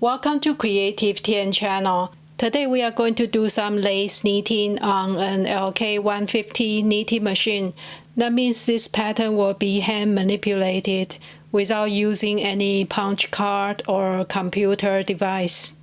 Welcome to Creative Tien channel. Today we are going to do some lace knitting on an LK150 knitting machine. That means this pattern will be hand manipulated without using any punch card or computer device.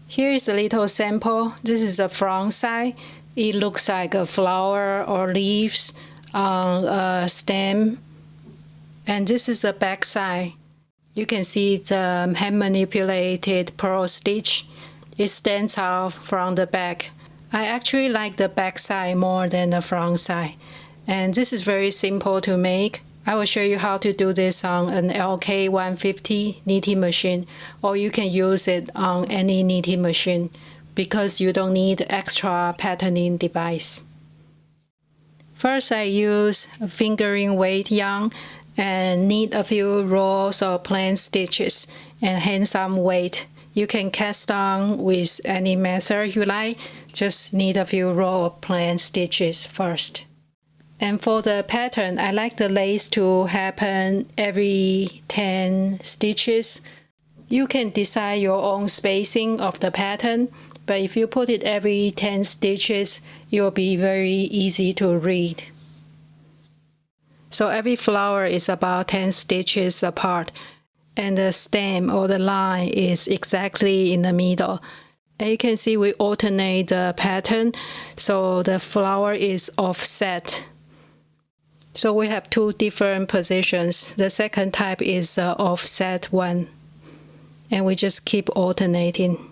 Here is a little sample. This is the front side. It looks like a flower or leaves on a stem. And this is the back side. You can see the hand-manipulated purl stitch. It stands out from the back. I actually like the back side more than the front side. And this is very simple to make. I will show you how to do this on an LK150 knitting machine, or you can use it on any knitting machine because you don't need extra patterning device. First, I use a fingering weight yarn and knit a few rows of plain stitches and hand some weight. You can cast on with any method you like. Just knit a few rows of plain stitches first. And for the pattern, I like the lace to happen every 10 stitches. You can decide your own spacing of the pattern, but if you put it every 10 stitches, it will be very easy to read. So every flower is about 10 stitches apart, and the stem or the line is exactly in the middle. And you can see we alternate the pattern, so the flower is offset. So we have two different positions. The second type is the offset one, and we just keep alternating.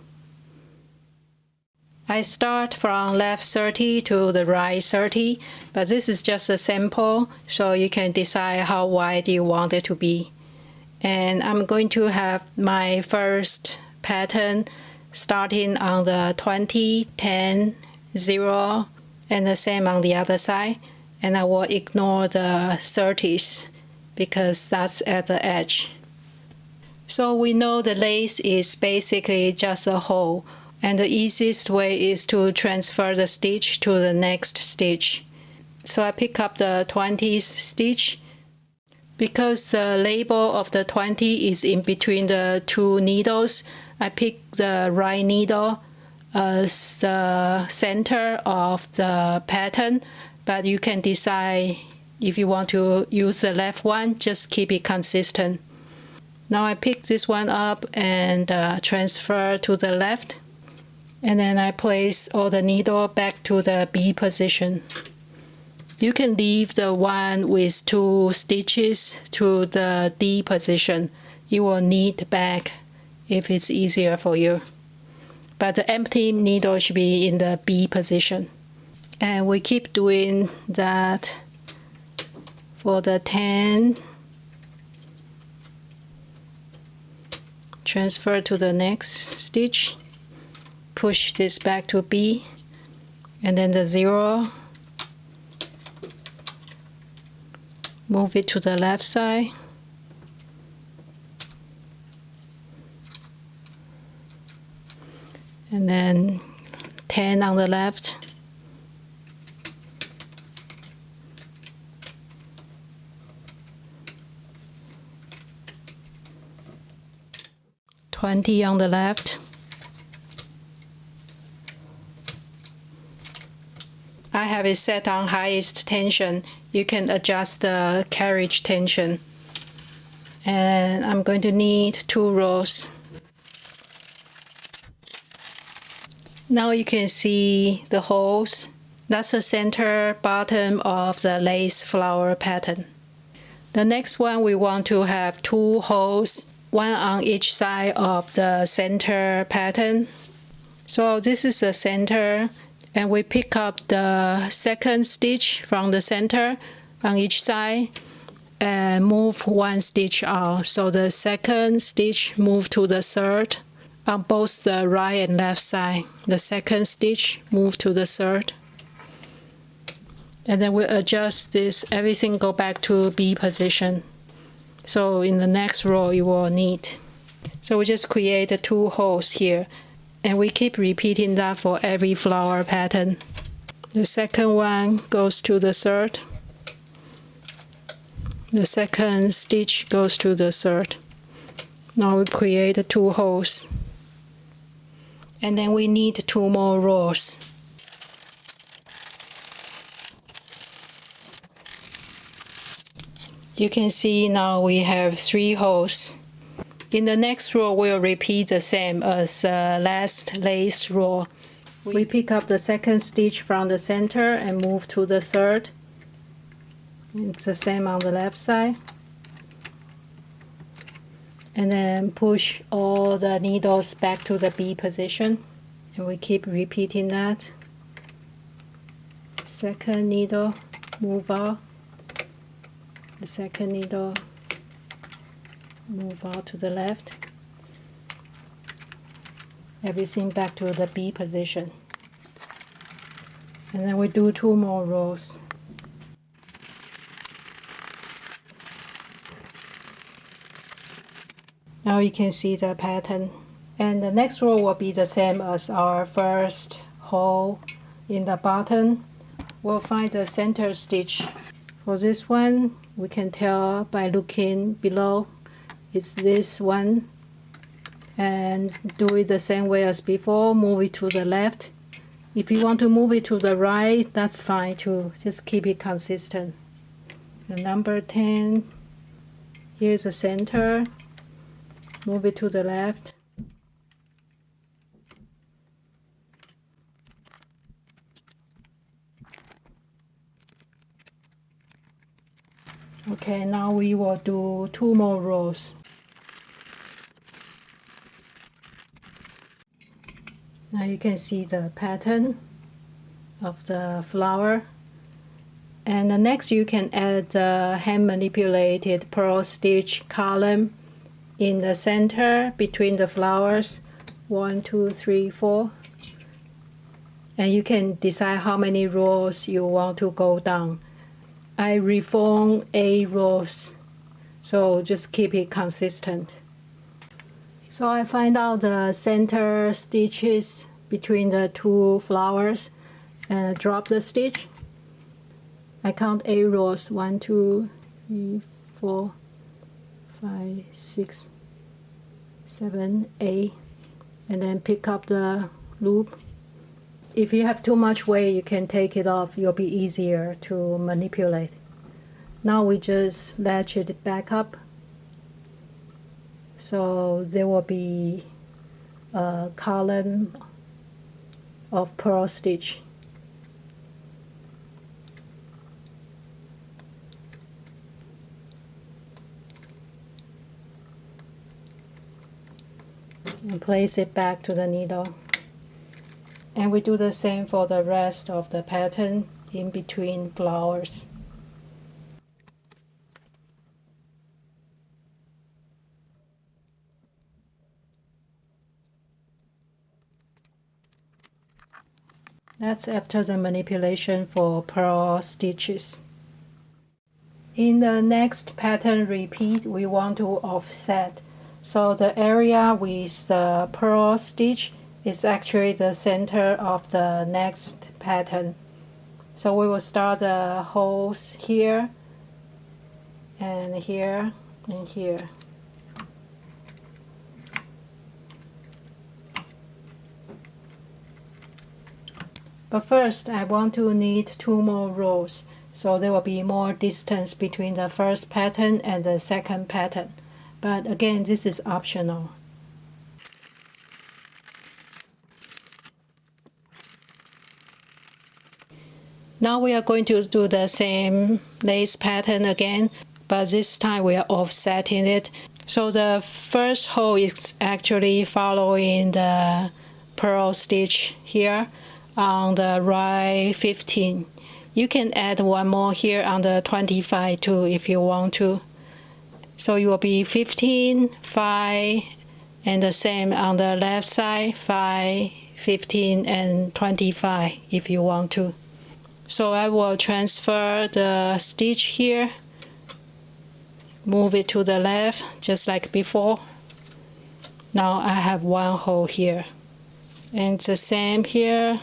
I start from left 30 to the right 30, but this is just a sample, so you can decide how wide you want it to be. And I'm going to have my first pattern starting on the 20, 10, 0, and the same on the other side. And I will ignore the 30s because that's at the edge. So we know the lace is basically just a hole. And the easiest way is to transfer the stitch to the next stitch. So I pick up the 20th stitch. Because the label of the 20 is in between the two needles, I pick the right needle as the center of the pattern, but you can decide if you want to use the left one, just keep it consistent. Now I pick this one up and transfer to the left. And then I place all the needle back to the B position. You can leave the one with 2 stitches to the D position. You will knit back if it's easier for you. But the empty needle should be in the B position. And we keep doing that for the 10. Transfer to the next stitch. Push this back to B, and then the 0, move it to the left side, and then 10 on the left, $20 on the left. I have it set on highest tension. You can adjust the carriage tension. And I'm going to knit 2 rows. Now you can see the holes. That's the center bottom of the lace flower pattern. The next one, we want to have 2 holes, one on each side of the center pattern. So this is the center. And we pick up the second stitch from the center on each side and move 1 stitch out. So the second stitch move to the third on both the right and left side. The second stitch move to the third. And then we adjust this, everything go back to B position. So in the next row you will knit. So we just create 2 holes here. And we keep repeating that for every flower pattern. The second one goes to the third. The second stitch goes to the third. Now we create 2 holes. And then we need 2 more rows. You can see now we have 3 holes. In the next row, we'll repeat the same as last lace row. We pick up the second stitch from the center and move to the third. It's the same on the left side. And then push all the needles back to the B position. And we keep repeating that. Second needle, move out. The second needle, move out to the left. Everything back to the B position. And then we do 2 more rows. Now you can see the pattern. And the next row will be the same as our first hole in the bottom. We'll find the center stitch. For this one, we can tell by looking below, it's this one. And do it the same way as before, move it to the left. If you want to move it to the right, that's fine too. Just keep it consistent. The number 10, here's the center. Move it to the left. Okay, now we will do 2 more rows. Now you can see the pattern of the flower. And the next you can add the hand manipulated purl stitch column in the center between the flowers. 1, 2, 3, 4. And you can decide how many rows you want to go down. I reform 8 rows, so just keep it consistent. So I find out the center stitches between the 2 flowers and drop the stitch. I count 8 rows, 1, 2, 3, 4, 5, 6, 7, 8, and then pick up the loop. If you have too much weight, you can take it off. It'll be easier to manipulate. Now we just latch it back up. So there will be a column of purl stitch. And place it back to the needle. And we do the same for the rest of the pattern in between flowers. That's after the manipulation for purl stitches. In the next pattern repeat, we want to offset. So the area with the purl stitch is actually the center of the next pattern. So we will start the holes here and here and here. But first I want to knit 2 more rows, so there will be more distance between the first pattern and the second pattern. But again, this is optional. Now we are going to do the same lace pattern again, but this time we are offsetting it. So the first hole is actually following the purl stitch here on the right 15. You can add 1 more here on the 25 too if you want to. So it will be 15, 5, and the same on the left side, 5, 15, and 25 if you want to. So I will transfer the stitch here, move it to the left just like before. Now I have 1 hole here. And it's the same here.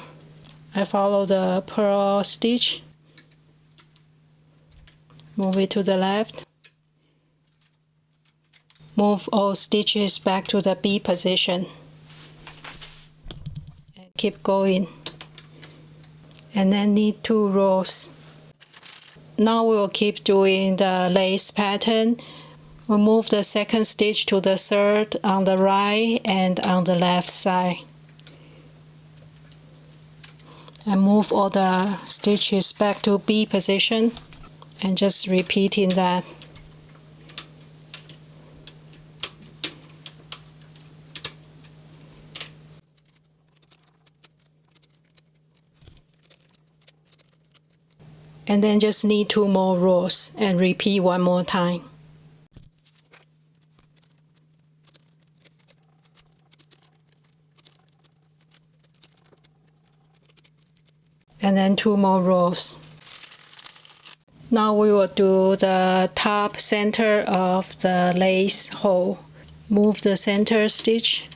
I follow the purl stitch, move it to the left, move all stitches back to the B position. Keep going. And then knit 2 rows. Now we'll keep doing the lace pattern. We'll move the second stitch to the third on the right and on the left side. And move all the stitches back to B position and just repeating that. And then just knit 2 more rows and repeat 1 more time. And then 2 more rows. Now we will do the top center of the lace hole. Move the center stitch,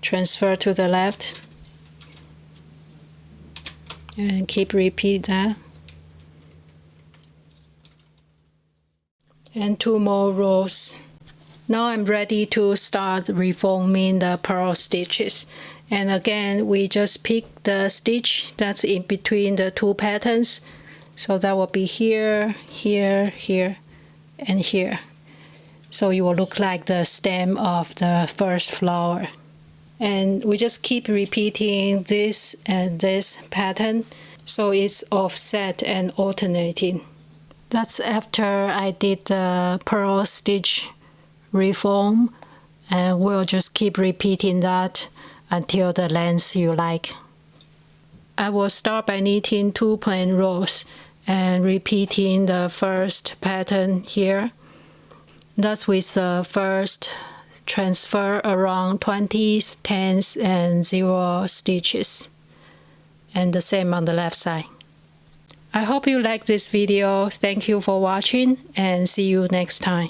transfer to the left, and keep repeat that. And 2 more rows. Now I'm ready to start reforming the purl stitches. And again, we just pick the stitch that's in between the 2 patterns. So that will be here, here, here, and here. So it will look like the stem of the first flower. And we just keep repeating this and this pattern. So it's offset and alternating. That's after I did the purl stitch reform, and we'll just keep repeating that until the length you like. I will start by knitting 2 plain rows and repeating the first pattern here. That's with the first transfer around 20s, 10s, and 0 stitches. And the same on the left side. I hope you like this video. Thank you for watching and see you next time.